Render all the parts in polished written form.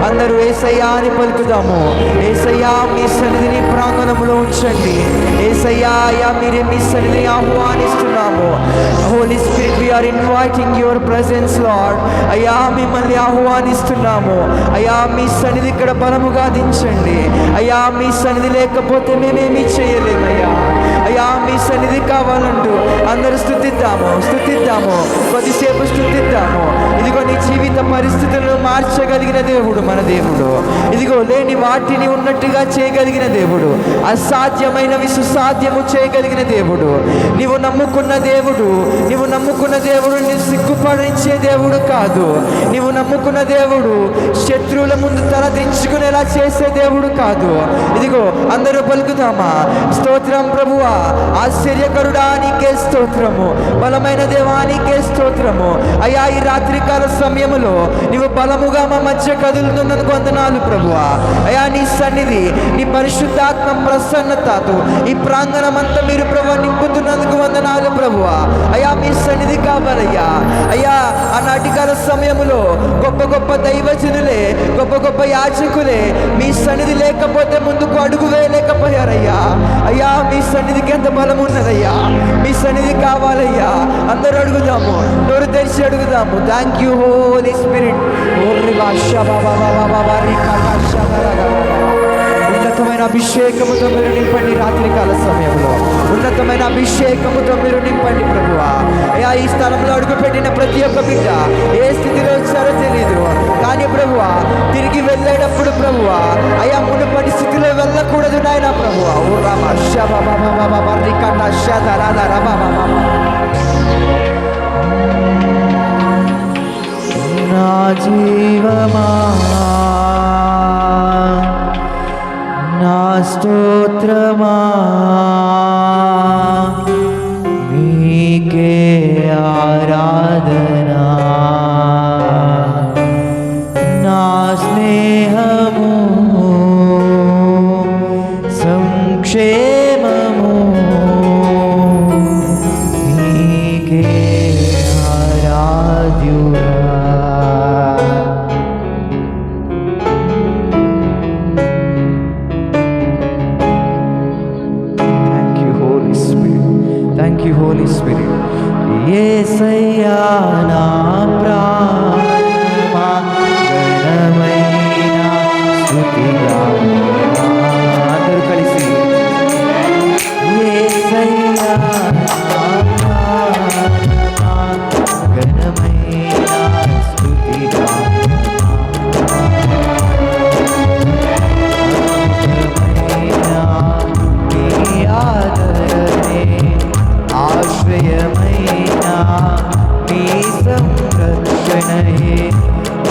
అందరూ యేసయ్యా అని పలుకుదాము. యేసయ్యా మీ సన్నిధిని ప్రాంగణంలో ఉంచండి. యేసయ్యా అయ్యా మీరే మీ సన్నిధిని ఆహ్వానిస్తున్నాము. Holy spirit we are inviting your presence lord. అయ్యా మిమ్మల్ని ఆహ్వానిస్తున్నాము. అయ్యా మీ సన్నిధి ఇక్కడ బలముగా దించండి. అయ్యా మీ సన్నిధి లేకపోతే మేమేమీ చేయలేమయ్యా. అయ్యా మీ సన్నిధి కావాలంటూ అందరూ స్తుతిద్దాము, కొద్దిసేపు స్తుతిద్దాము. ఇదిగో నీ జీవిత పరిస్థితులను మార్చగలిగిన దేవుడు మన దేవుడు. ఇదిగో లేని వాటిని ఉన్నట్టుగా చేయగలిగిన దేవుడు. అసాధ్యమైనవి సుసాధ్యము చేయగలిగిన దేవుడు. నీవు నమ్ముకున్న దేవుడు నీ సిగ్గుపడించే దేవుడు కాదు. నీవు నమ్ముకున్న దేవుడు శత్రువుల ముందు తల దించుకునేలా చేసే దేవుడు కాదు. ఇదిగో అందరూ పలుకుదామా, స్తోత్రం ప్రభువా, ఆశ్చర్యకరుడా నీకే స్తోత్రము, బలమైన దేవానికే స్తోత్రము. అయ్యా ఈ రాత్రికాల సమయములో నీవు బలముగా మా మధ్య కదులుతున్నందుకు వందనాలు ప్రభువా. అయ్యా నీ సన్నిధి, నీ పరిశుద్ధాత్మ ప్రసన్నతతో ఈ ప్రాంగణం అంతా మీరు ప్రభు నింపుతున్నందుకు వందనాలు ప్రభువా. అయ్యా మీ సన్నిధి కావాలయ్యా. అయ్యా ఆనాటి కాల సమయములో గొప్ప గొప్ప దైవజనులే, గొప్ప గొప్ప యాజకులే మీ సన్నిధి లేకపోతే ముందుకు అడుగు వేయలేకపోయారయ్యా. అయ్యా మీ సన్నిధికి ఎంత బలం ఉన్నదయ్యా. మీ సన్నిధి కావాలయ్యా. అందరూ అడుగుదాము, నోరు తెరిచి అడుగుదాము. Thank you holy spirit. ఉన్నతమైన అభిషేకముతో మీరు నింపండి. రాత్రికాల సమయంలో ఉన్నతమైన అభిషేకముతో మీరు నింపండి ప్రభువా. అయ్యా ఈ స్థలంలో అడుగుపెట్టిన ప్రతి ఒక్క బిడ్డ ఏ స్థితిలో వచ్చారో తెలియదు, కానీ ప్రభువా తిరిగి వెళ్ళేటప్పుడు ప్రభువా అయ్యా మునుపటి స్థితిలో వెళ్ళకూడదు నాయన ప్రభువా. ఓ రామ నా జీవమా నా స్తోత్రమా మీకే ఆరాధనా. నా స్నేహము సంక్షేమము మీకే ఆరాధ్యుడా. Thank you Holy Spirit. యేసయ్యా నా ప్రాణమా ఘనమైన స్తుతిగానమా. అందరూ కలిసి యేసయ్యా నా ప్రాణమా ఘనమైన స్తుతిగానమా. నీ ఆదరణే ఆశ్రయమైన నీ సంరక్షణయే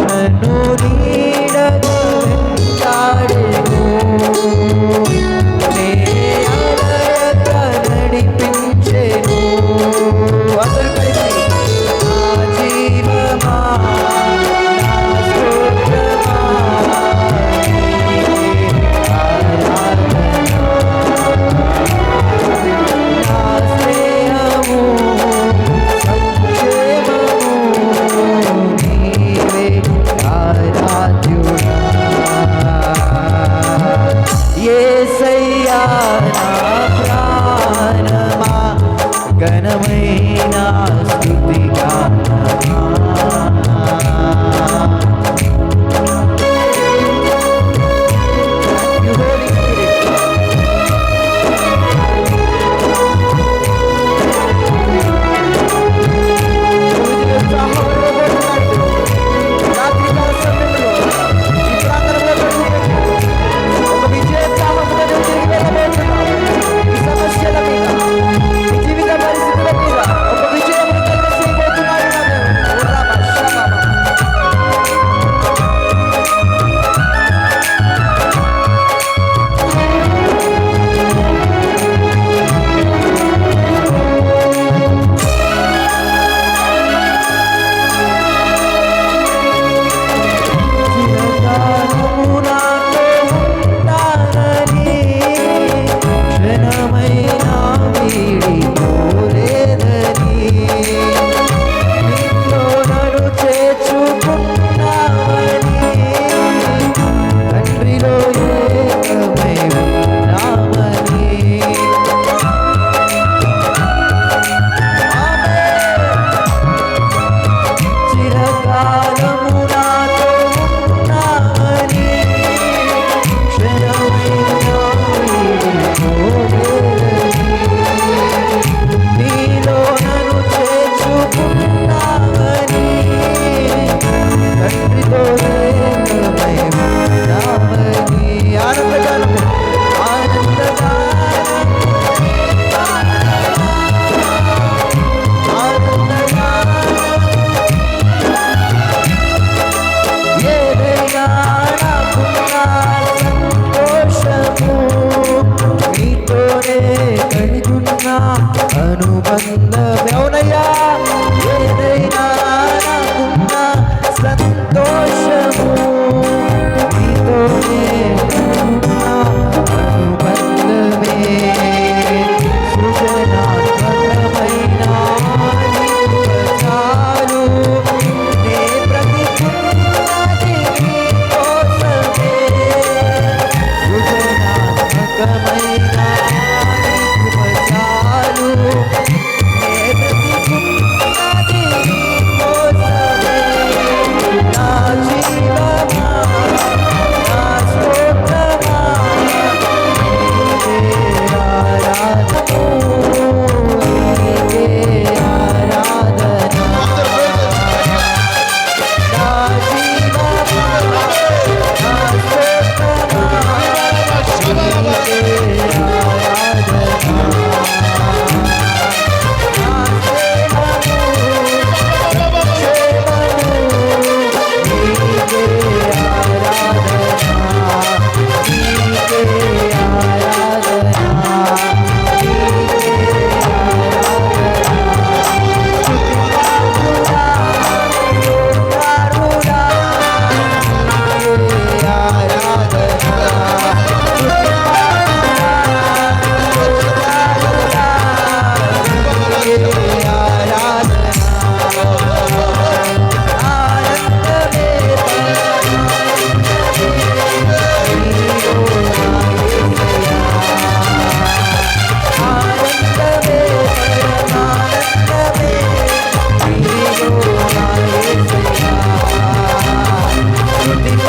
నన్ను నీడగా వెంటాడెను. నే అలయక నడిపించెను. అందరూ కలిసి నా జీవమా నా స్తోత్రమా యేసయ్యా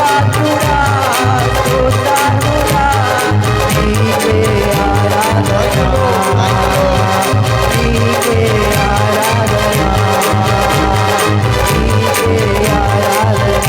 పరిశుద్ధాత్ముడా స్తోత్రముగా నీకే ఆరాధన నీకే ఆరాధన నీకే ఆరాధన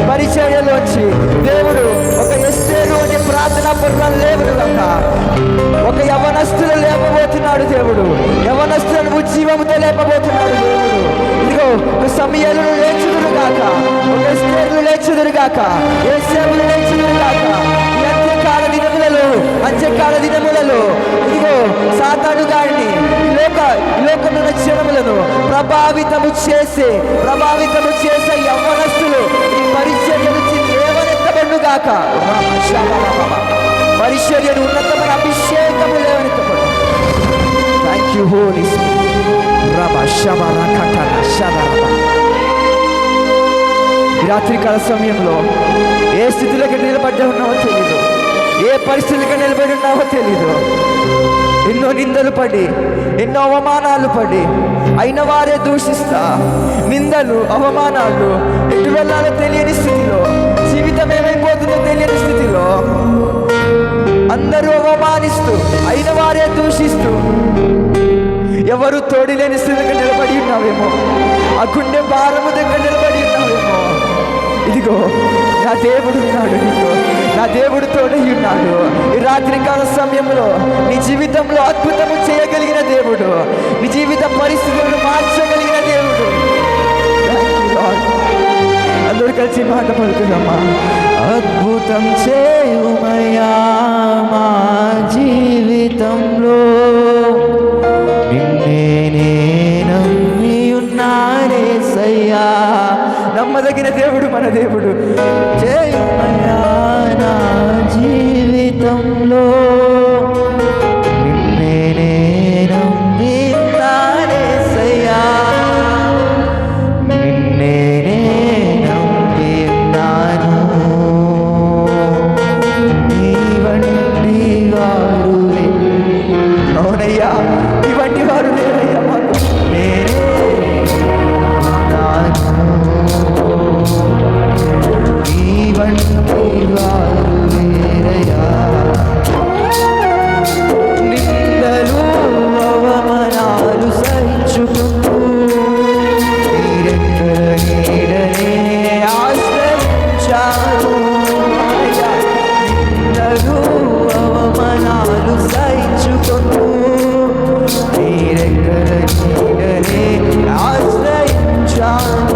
పరిచర్యలోంచి దేవుడు ఒక ఎస్తేరు అనే ప్రార్థనా పరులను లేవుడు గాక. ఒక యవనస్తులు లేపబోతున్నాడు దేవుడు. యవనస్తులను ఉజ్జీవముతో లేపబోతున్నాడు దేవుడు. ఇదిగో ఒక సమయాలను లేచుదురు గాక, ఒక ఎస్తేరులు లేచుదురు గాక, యేసేపులు లేచుదురు గాక. ఈ అంత్యకాల దినములలో ఇదిగో సాతాను గారిని లోకమున జనములను ప్రభావితము చేసే యవ్వనస్తులు ఈ పరిచర్యలు లేవనెత్తబడును గాక. పరిచర్యను ఉన్నతమైన అభిషేకము లేవనెత్తబడు. థ్యాంక్ యూ హోలీ ఈ రాత్రికాల సమయంలో ఏ స్థితిలోకి నిలబడ్డా ఉన్నావో తెలీదు, ఏ పరిస్థితులకి నిలబడి ఉన్నావో తెలీదు. ఎన్నో నిందలు పడి, ఎన్నో అవమానాలు పడి, అయిన వారే దూషిస్తా, నిందలు, అవమానాలు, ఎటు వెళ్ళాలో తెలియని స్థితిలో, జీవితం ఏమైపోతుందో తెలియని స్థితిలో, అందరూ అవమానిస్తూ, అయిన వారే దూషిస్తూ, ఎవరు తోడిలేని స్థితిగా నిలబడి ఉన్నావేమో, ఆ గుండె భారము దగ్గర నిలబడి ఉన్నావేమో. ఇదిగో నా దేవుడు ఉన్నాడు, నీకు నా దేవుడు తోడై ఉన్నాడు. ఈ రాత్రికాల సమయంలో నీ జీవితంలో అద్భుతము చేయగలిగిన దేవుడు, నీ జీవిత పరిస్థితులను మార్చగలిగిన దేవుడు. అందరూ కలిసి మాట పలుకుదామా. అద్భుతం చేయుమయ్యా మా జీవితంలో, నిన్నే నమ్మి ఉన్నారేసయ్యా. నమ్మదగిన దేవుడు మన దేవుడు. చేయుమయ్యా నా జీవితంలో, నిన్నే నమ్మి ఉన్నారేసయ్యా, నిన్నే నమ్మి ఉన్నాను. నీ వంటి వారు అవునయ్యా, ఇవంటి వారు లేరయ్యా మాకు. ఇవంటి వారు లేరయ్యా. నిందలు అవమానాలు సహించుకుంటూ నీరెక్కల నీడనే ఆశ్రయించాను. నిందలు అవమానాలు సహించుకుంటూ నీరెక్కల నీడనే ఆశ్రయించాను.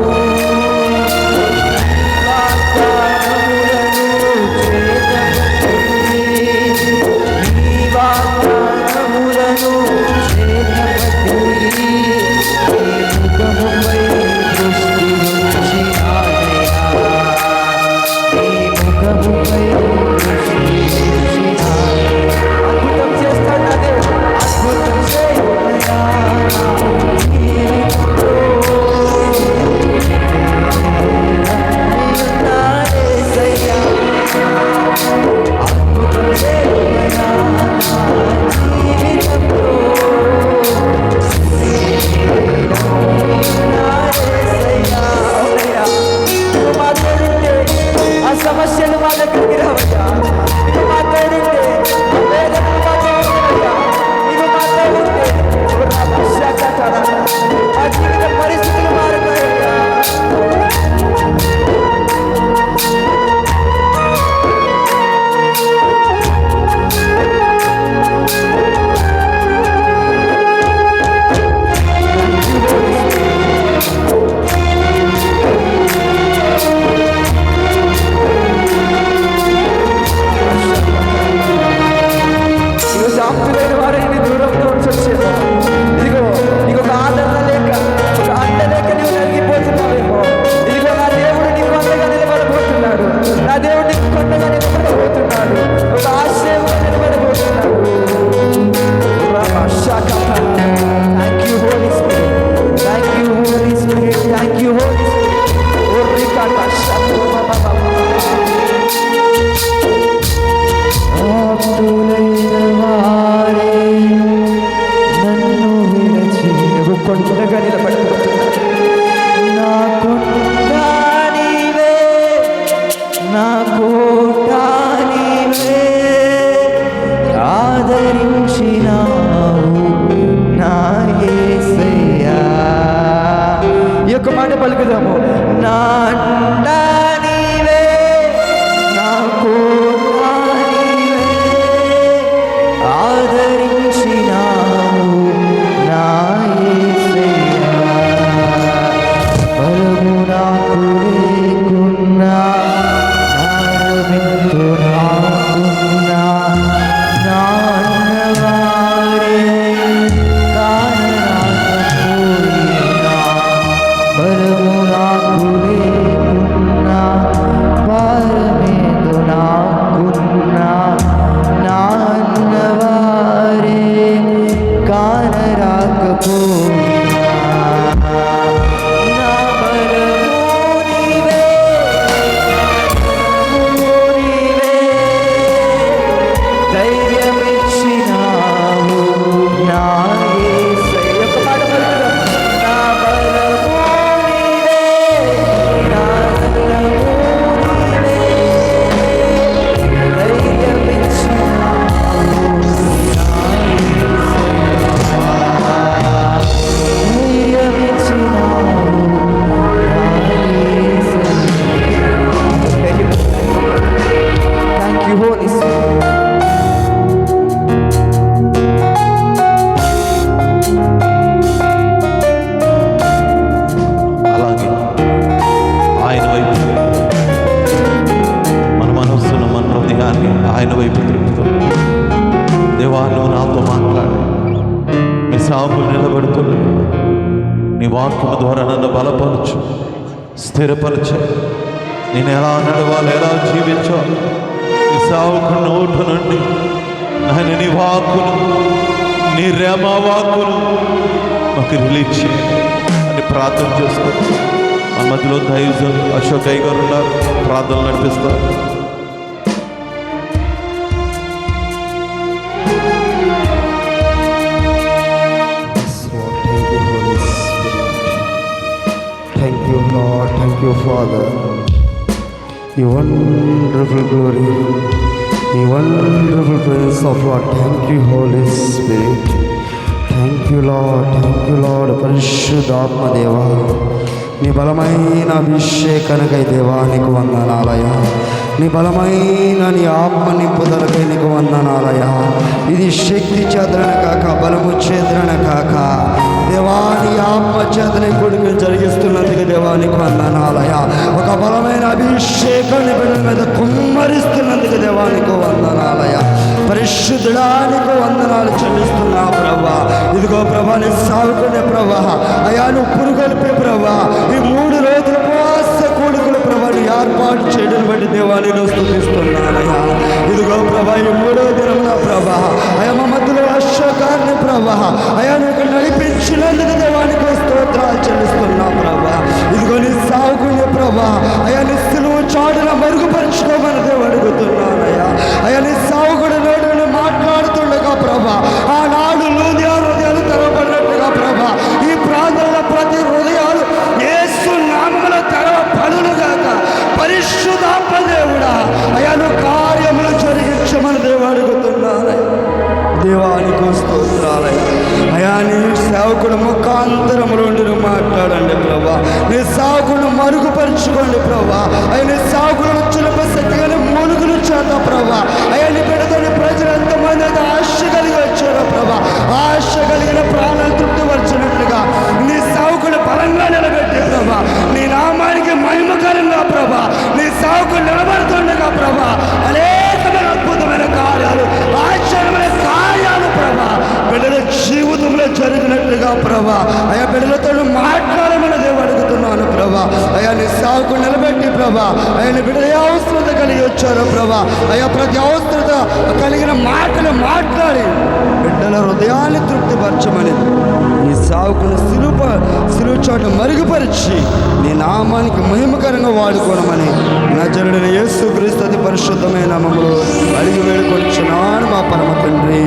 సమస్యలు మా దగ్గరికి రావయ్యా. నీకు మాతో ఉంటే, వేదనలు మాతో ఉన్నాయా, నీకు మాతో ఉంటే మా జీవిత పరిస్థితులు మారిపోయాయా. ఆప్తులైన వారిని దూరంలో ఉంచొచ్చేమో. ఇదిగో నీకు ఒక ఆదరణ లేక, ఒక అండ లేక నీవు నలిగిపోతున్నావేమో. ఇదిగో నా దేవుడు నీకు అండగా నిలబడబోతున్నాడు. నా దేవుడు నీకు కొండగా నిలబడబోతున్నాడు. ఒక ఆశ్రయంగా నిలబడబోతున్నాడు. Thank you holy spirit, thank you holy spirit, thank you holy spirit. కొండగా నిలబడిపోతున్నాడు. నా కొండ నీవే, నా కోట నీవే, ఆదరించినావు నా యేసయ్యా. ఈ యొక్క మాట పలుకుదాము. నా అండ నీవే, నా కోట నీవే, ఆదరించినావు నా నా ధైర్యమిచ్చినావు నా యేసయ్య. ఒక మాట పలుకుదాం. నా బలము నీవే, నా బలము నీవే, ధైర్యమిచ్చినావు నా యేసయ్య, ధైర్యమిచ్చినావు నా యేసయ్య. Thank you, Holy Spirit. అలాగే ఆయన వైపు మన మనస్సును మన హృదయాన్ని ఆయన వైపు తిప్పుతాం. దేవా, నువ్వు నాతో మాట్లాడు, మీ సాగు నిలబడుతున్నాను, నీ వాక్యము ద్వారా నన్ను బలపరచు, స్థిరపరచు. నేను ఎలా నడవాలి, ఎలా జీవించాలి, నీ సాగుకు నోటు నుండి ఆయన నీ వాక్కును, నీ రేమ వాక్కును మాకు రిలీజ్ చేయి అని ప్రార్థన చేసుకోండి. మన మధ్యలో దైవజన్ అశోక్ అయ్య గారు ఉన్నారు, ప్రార్థనలు నడిపిస్తారు. Thank you, Lord. Thank you, Father. You wonderful glory, you wonderful presence of Lord. Thank you, Holy Spirit. Thank you, Lord. Thank you, Lord. పరిశుద్ధాత్మ దేవా, నీ బలమైన అభిషేకానికై దేవా నీకు వందనాలయ. నీ బలమైన నీ ఆత్మ నింపుదలకై నీకు వందనాలయ. ఇది శక్తి చేతన కాక, బలము చేతన కాక, దేవాని ఆత్మ చేతనే కొడుకు జరిగిస్తున్నందుకు దేవానికి వందనాలయ. ఒక బలమైన అభిషేకాన్ని బిడ్డల మీద కుమ్మరిస్తున్నందుకు దేవానికి వందనాలయ. పరిశుద్ధుడానికి వందనాలు చెల్లిస్తున్నా ప్రభా. ఇదిగో ప్రభా, నీ సాగుకునే ప్రభా, అయా నువ్వు పురుగొల్పే ప్రభా, ఈ 3 రోజుల ఉపవాస కొడుకులు ప్రభాని ఏర్పాటు చేయడం బట్టి దేవాన్ని నువ్వు స్తుతిస్తున్నానయ్యా. ఇదిగో ప్రభా, ఈ 3వ దినమున ప్రభా, అయా మా మధ్యలో అశోకాన్ని ప్రభా, అయా నువ్వు నడిపించినందుకు దేవానికి స్తోత్రాలు చెల్లిస్తున్నా ప్రభా. ఇదిగో నీ సాగుకునే ప్రభా, అయా నీ సిలువ చాటున మరుగుపరుచుకోమని దేవుడు అడుగుతున్నానయ్యా. అయా నీ సాగుకుడు నోడును మాట్లాడుతుండగా ప్రభా, ఆనాడు హృదయాలు తెరవబడినట్టుగా ప్రభా, ఈ ప్రాంతంలో ప్రతి హృదయాలు యేసు నామములో తెరవబడునుగాక. పరిశుద్ధాత్మ దేవుడా, అయా నువ్వు కార్యములు జరిగించమని దేవుడు అడుగుతున్నానయ్యా. దేవానికి స్తోత్రాలయ్యా. అయా నీ సేవకుడు ముఖాంతరములు మాట్లాడండి ప్రభా. నీ సేవకుడు మరుగుపరుచుకోండి ప్రభా. అయ్యా నీ సేవకులను చులప శక్తిగానే మూలుగులు చేత ప్రభా. అయ్యా నీ బిడ్డతోని ప్రజలు ఎంతమంది అయితే ఆశ కలిగి వచ్చారో ప్రభా, ఆశ కలిగిన ప్రాణాలు తృప్తిపరచినట్లుగా నీ సేవకుడు బలంగా నిలబెట్టి ప్రభా, నీ నామానికి మహిమకరంగా ప్రభా, నీ సేవకుడు నిలబడుతుండగా ప్రభా, అనేకమైన అద్భుతమైన కార్యాలు, ఆశ్చర్యమైన కార్యాలు ప్రభా బిడ్డల జీవితంలో జరిగినట్లుగా ప్రభా. అయా బిడ్డలతో మాట్లాడమని దేవుడు అడుగుతున్నాను ప్రభా. అయా నీ సాగుకు నిలబెట్టి ప్రభా, అయా నీ బిడ్డలు ఏ అవసరత కలిగి వచ్చారో ప్రభా, అయా ప్రతి అవసరత కలిగిన మాటలు మాట్లాడి బిడ్డల హృదయాన్ని తృప్తిపరచమని, నీ సాగుకుని సిలువ చోట మరుగుపరిచి నీ నామానికి మహిమకరంగా వాడుకోవడమని నజరుడైన యేసుక్రీస్తు అతి పరిశుద్ధమైన నామములో అడిగి వేడుకొనుచున్నాను మా పరమ తండ్రి.